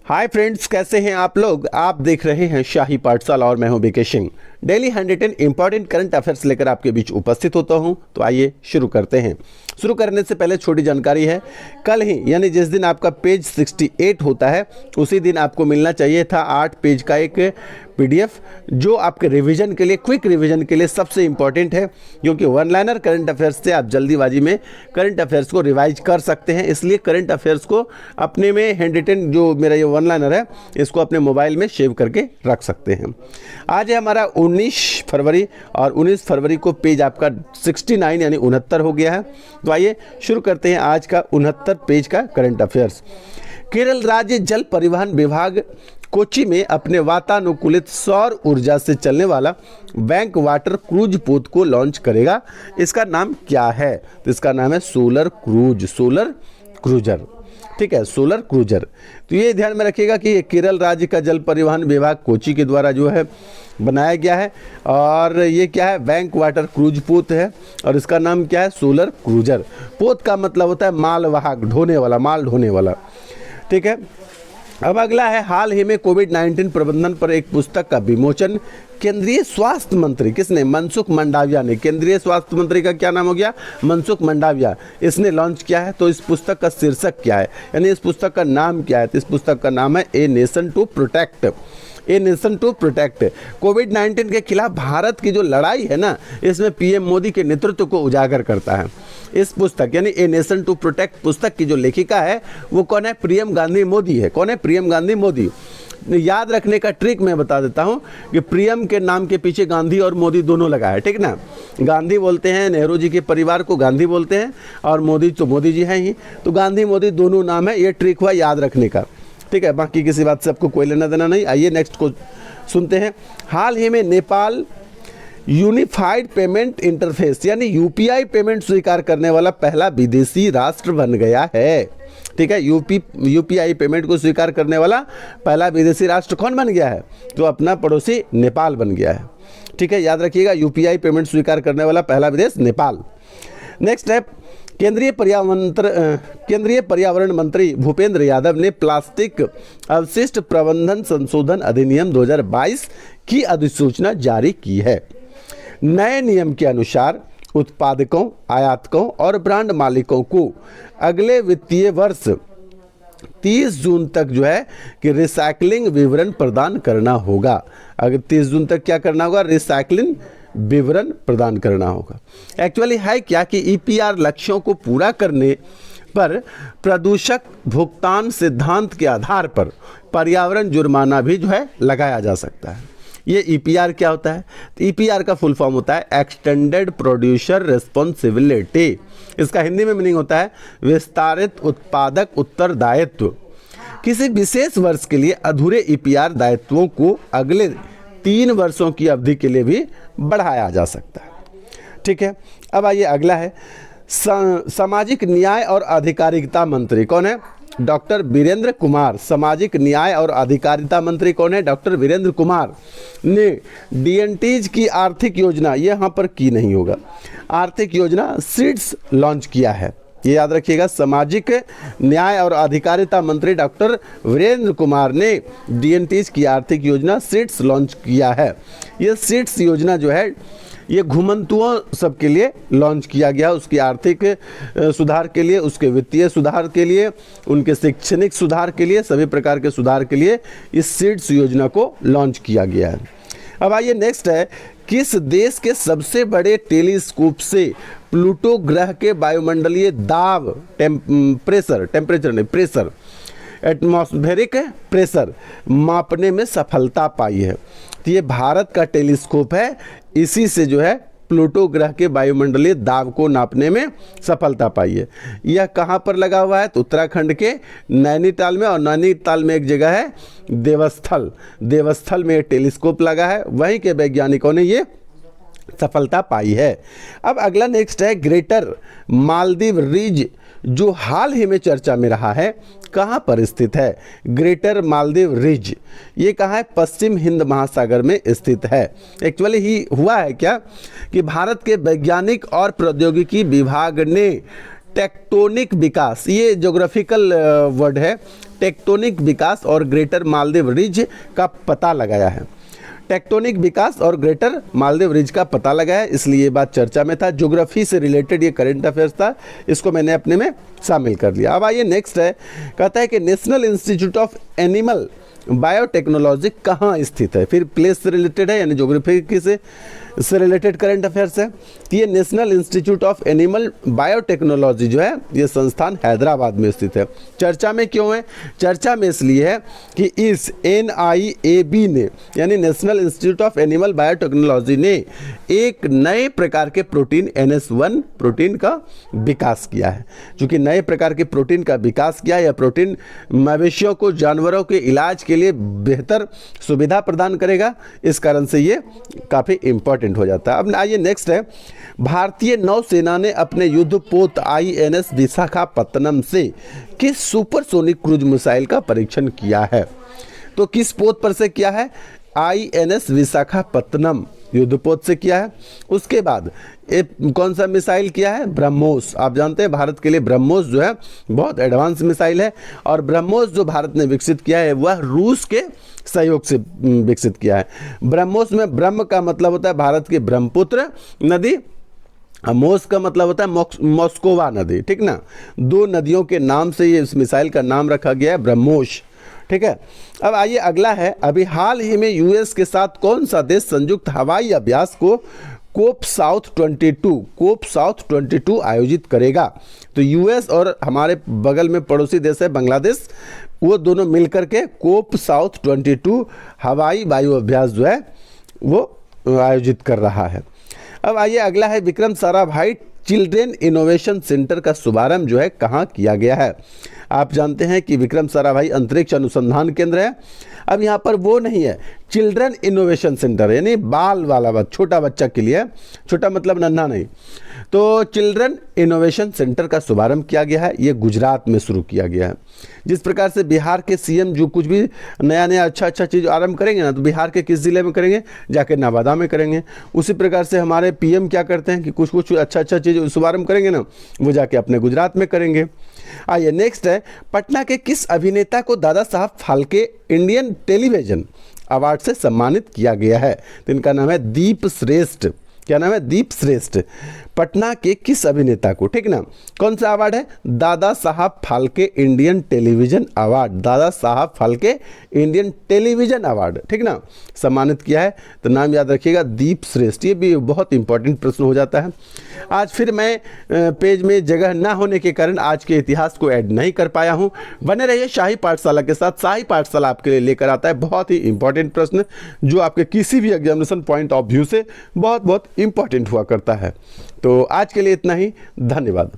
Hi friends, कैसे हैं आप लोग। आप देख रहे हैं शाही पाठशाला और मैं हूं B K Singh. Daily 110 important current affairs लेकर आपके बीच उपस्थित होता हूं। तो आइए शुरू करते हैं। शुरू करने से पहले छोटी जानकारी है, कल ही यानी जिस दिन आपका पेज 68 होता है उसी दिन आपको मिलना चाहिए था 8 पेज का एक पीडीएफ, जो आपके रिवीजन के लिए, क्विक रिवीजन के लिए सबसे इंपॉर्टेंट है, क्योंकि वन लाइनर करंट अफेयर्स से आप जल्दीबाजी में करंट अफेयर्स को रिवाइज कर सकते हैं। इसलिए करंट अफेयर्स को अपने में हैंड रिटन, जो मेरा ये वन लाइनर है, इसको अपने मोबाइल में सेव करके रख सकते हैं। आज है हमारा 19 फरवरी और 19 फरवरी को पेज आपका 69 यानी 69 हो गया है। तो आइए शुरू करते हैं आज का 69 पेज का करंट अफेयर्स। केरल राज्य जल परिवहन विभाग कोच्चि में अपने वातानुकूलित सौर ऊर्जा से चलने वाला बैंक वाटर क्रूज पोत को लॉन्च करेगा। इसका नाम क्या है? तो इसका नाम है सोलर क्रूजर। ठीक है, सोलर क्रूजर। तो ये ध्यान में रखिएगा कि ये केरल राज्य का जल परिवहन विभाग कोच्चि के द्वारा जो है बनाया गया है, और ये क्या है, बैंक वाटर क्रूज पोत है, और इसका नाम क्या है, सोलर क्रूजर। पोत का मतलब होता है मालवाहक, ढोने वाला, माल ढोने वाला। ठीक है, अब अगला है, हाल ही में कोविड-19 प्रबंधन पर एक पुस्तक का विमोचन केंद्रीय स्वास्थ्य मंत्री, किसने? मनसुख मंडाविया ने। केंद्रीय स्वास्थ्य मंत्री का क्या नाम हो गया? मनसुख मंडाविया। इसने लॉन्च किया है। तो इस पुस्तक का शीर्षक क्या है, यानी इस पुस्तक का नाम क्या है? तो इस पुस्तक का नाम है A nation to Protect. A nation to protect. कोविड-19 के खिलाफ भारत की जो लड़ाई है ना, इसमें पीएम मोदी के नेतृत्व को उजागर करता है इस पुस्तक, यानी ए नेशन टू प्रोटेक्ट पुस्तक की जो लेखिका है वो कौन है? प्रियम गांधी मोदी है। कौन है? प्रियम गांधी मोदी। याद रखने का ट्रिक मैं बता देता हूं कि प्रियम के नाम के पीछे गांधी और मोदी दोनों लगा है। ठीक ना, गांधी बोलते हैं, नेहरू जी के परिवार को गांधी बोलते हैं, और मोदी तो मोदी जी हैं ही, तो गांधी मोदी दोनों नाम है। ये ट्रिक हुआ याद रखने का। ठीक है, बाकी किसी बात से आपको कोई लेना देना नहीं। आइए नेक्स्ट को सुनते हैं। हाल ही में नेपाल यूनिफाइड पेमेंट इंटरफेस यानी यूपीआई पेमेंट स्वीकार करने वाला पहला विदेशी राष्ट्र बन गया है। ठीक है, यूपीआई पेमेंट को स्वीकार करने वाला पहला विदेशी राष्ट्र कौन बन गया है? तो अपना पड़ोसी नेपाल बन गया है। ठीक है, याद रखिएगा, यूपीआई पेमेंट स्वीकार करने वाला पहला विदेश नेपाल। नेक्स्ट है, केंद्रीय पर्यावरण मंत्री भूपेंद्र यादव ने प्लास्टिक अवशिष्ट प्रबंधन संशोधन अधिनियम 2022 की अधिसूचना जारी की है। नए नियम के अनुसार उत्पादकों, आयातकों और ब्रांड मालिकों को अगले वित्तीय वर्ष 30 जून तक जो है कि रिसाइकलिंग विवरण प्रदान करना होगा। अगर 30 जून तक क्या करना होगा? रिसाइकलिंग विवरण प्रदान करना होगा। एक्चुअली है क्या कि ईपीआर लक्ष्यों को पूरा करने पर प्रदूषक भुगतान सिद्धांत के आधार पर पर्यावरण जुर्माना भी जो है लगाया जा सकता है। ये ईपीआर क्या होता है? तो ईपीआर का फुल फॉर्म होता है एक्सटेंडेड प्रोड्यूसर रिस्पॉन्सिबिलिटी। इसका हिंदी में मीनिंग होता है विस्तारित उत्पादक उत्तरदायित्व। किसी विशेष वर्ष के लिए अधूरे ईपीआर दायित्वों को अगले 3 वर्षों की अवधि के लिए भी बढ़ाया जा सकता है। ठीक है, अब आइए अगला है, सामाजिक न्याय और अधिकारिता मंत्री कौन है? डॉक्टर वीरेंद्र कुमार। सामाजिक न्याय और अधिकारिता मंत्री कौन है? डॉक्टर वीरेंद्र कुमार ने डीएनटीज की आर्थिक योजना, ये यहाँ पर की नहीं होगा, आर्थिक योजना सीड्स लॉन्च किया है। ये याद रखिएगा, सामाजिक न्याय और अधिकारिता मंत्री डॉक्टर वीरेंद्र कुमार ने डीएनटीज की आर्थिक योजना सीड्स लॉन्च किया है। ये सीड्स योजना जो है ये घुमंतुओं सबके लिए लॉन्च किया गया, उसकी आर्थिक सुधार के लिए, उसके वित्तीय सुधार के लिए, उनके शैक्षणिक सुधार के लिए, सभी प्रकार के सुधार के लिए इस सीड्स योजना को लॉन्च किया गया है। अब आइए नेक्स्ट है, किस देश के सबसे बड़े टेलीस्कोप से प्लूटो ग्रह के वायुमंडलीय दाब प्रेशर एटमॉस्फेरिक प्रेशर मापने में सफलता पाई है? तो ये भारत का टेलीस्कोप है, इसी से जो है प्लूटो ग्रह के वायुमंडलीय दाब को नापने में सफलता पाई है। यह कहाँ पर लगा हुआ है? तो उत्तराखंड के नैनीताल में, और नैनीताल में एक जगह है देवस्थल में टेलीस्कोप लगा है, वहीं के वैज्ञानिकों ने ये सफलता पाई है। अब अगला नेक्स्ट है, ग्रेटर मालदीव रिज जो हाल ही में चर्चा में रहा है, कहाँ पर स्थित है? ग्रेटर मालदीव रिज ये कहाँ है? पश्चिम हिंद महासागर में स्थित है। एक्चुअली ही हुआ है क्या कि भारत के वैज्ञानिक और प्रौद्योगिकी विभाग ने टेक्टोनिक विकास, ये ज्योग्राफिकल वर्ड है, टेक्टोनिक विकास और ग्रेटर मालदीव रिज का पता लगाया है। टेक्टोनिक विकास और ग्रेटर मालदीव रिज का पता लगाया, इसलिए ये बात चर्चा में था। ज्योग्राफी से रिलेटेड ये करंट अफेयर्स था, इसको मैंने अपने में शामिल कर लिया। अब आइए नेक्स्ट है, कहता है कि national institute of animal biotechnology कहाँ स्थित है। फिर प्लेस से रिलेटेड है, यानी ज्योग्राफी से रिलेटेड करंट अफेयर्स है। तो ये national institute of animal biotechnology जो है ये संस्थान हैदराबाद में स्थित है। चर्चा में क्यों है? चर्चा में इसलिए है कि इस NIAB ने, यानी national institute of animal biotechnology ने एक नए प्रकार के प्रोटीन NS1 प्रोटीन का विकास किया है। चूँकि नए प्रकार के प्रोटीन का विकास किया, यह प्रोटीन मवेशियों को जानवरों के इलाज के लिए बेहतर सुविधा प्रदान करेगा, इस कारण से ये काफ़ी इंपॉर्टेंट हो जाता है। अब आइए नेक्स्ट है, भारतीय नौसेना ने अपने युद्धपोत INS विशाखापत्तनम से किस सुपरसोनिक क्रूज मिसाइल का परीक्षण किया है? तो किस पोत पर से किया है? INS विशाखापत्तनम युद्धपोत से किया है। उसके बाद कौन सा मिसाइल किया है? ब्रह्मोस। आप जानते हैं भारत के लिए ब्रह्मोस जो है बहुत एडवांस मिसाइल है, और ब्रह्मोस जो भारत ने विकसित किया है वह रूस के सहयोग से विकसित किया है। ब्रह्मोस में ब्रह्म का मतलब होता है भारत की ब्रह्मपुत्र नदी, मोस का मतलब होता है मॉस्कोवा नदी, ठीक ना। दो नदियों के नाम से ये इस मिसाइल का नाम रखा गया है, ब्रह्मोस, ठीक है। अब आइए अगला है, अभी हाल ही में US के साथ कौन सा देश संयुक्त हवाई अभ्यास को कोप साउथ 22 आयोजित करेगा? तो US और हमारे बगल में पड़ोसी देश है बांग्लादेश, वो दोनों मिलकर के कोप साउथ 22 हवाई वायु अभ्यास जो है वो आयोजित कर रहा है। अब आइए अगला है, Vikram Sarabhai children innovation centre का शुभारंभ जो है कहाँ किया गया है? आप जानते हैं कि विक्रम साराभाई अंतरिक्ष अनुसंधान केंद्र है। अब यहाँ पर वो नहीं है, चिल्ड्रन इनोवेशन सेंटर यानी बाल वाला छोटा बच्चा के लिए, छोटा मतलब नन्हा नहीं। तो चिल्ड्रन इनोवेशन सेंटर का शुभारंभ किया गया है, ये गुजरात में शुरू किया गया है। जिस प्रकार से बिहार के CM जो कुछ भी नया अच्छा चीज़ आरंभ करेंगे ना, तो बिहार के किस ज़िले में करेंगे? जाके नवादा में करेंगे। उसी प्रकार से हमारे PM क्या करते हैं कि कुछ अच्छा चीज़ शुभारंभ करेंगे ना, वो जाके अपने गुजरात में करेंगे। आइए नेक्स्ट है, पटना के किस अभिनेता को Dada Saheb Phalke Indian television award से सम्मानित किया गया है? तो इनका नाम है दीप श्रेष्ठ। क्या नाम है? दीप श्रेष्ठ। पटना के किस अभिनेता को, ठीक ना, कौन सा अवार्ड है? Dada Saheb Phalke Indian television award, Dada Saheb Phalke Indian television award, ठीक ना, सम्मानित किया है। तो नाम याद रखिएगा, दीप श्रेष्ठ। ये भी बहुत इंपॉर्टेंट प्रश्न हो जाता है। आज फिर मैं पेज में जगह ना होने के कारण आज के इतिहास को ऐड नहीं कर पाया हूँ। बने रहिए शाही पाठशाला के साथ। शाही पाठशाला आपके लिए लेकर आता है बहुत ही इंपॉर्टेंट प्रश्न जो आपके किसी भी एग्जामिनेशन पॉइंट ऑफ व्यू से बहुत इंपॉर्टेंट हुआ करता है। तो आज के लिए इतना ही, धन्यवाद।